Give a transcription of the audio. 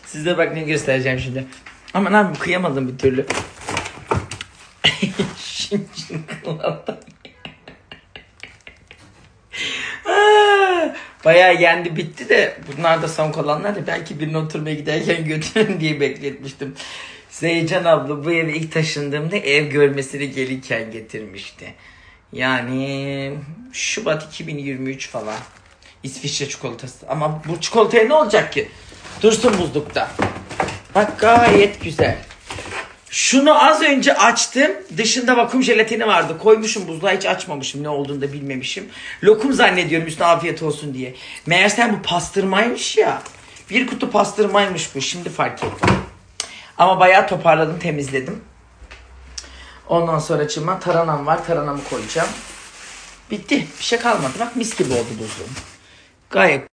Size bak ne göstereceğim şimdi. Aman abi kıyamadım bir türlü. Şimdi bayağı yendi bitti de bunlar da son kalanlar da belki birine oturmaya giderken götürün diye bekletmiştim. Zeycan abla bu eve ilk taşındığımda ev görmesini gelirken getirmişti. Yani Şubat 2023 falan. İsviçre çikolatası. Ama bu çikolataya ne olacak ki? Dursun buzlukta. Bak gayet güzel. Şunu az önce açtım. Dışında vakum jelatini vardı. Koymuşum buzluğa, hiç açmamışım. Ne olduğunu da bilmemişim. Lokum zannediyorum üstüne afiyet olsun diye. Meğersem bu pastırmaymış ya. Bir kutu pastırmaymış bu. Şimdi fark ettim. Ama bayağı toparladım, temizledim. Ondan sonra taranam var. Taranamı koyacağım. Bitti. Bir şey kalmadı. Bak mis gibi oldu buzluğum. Gayet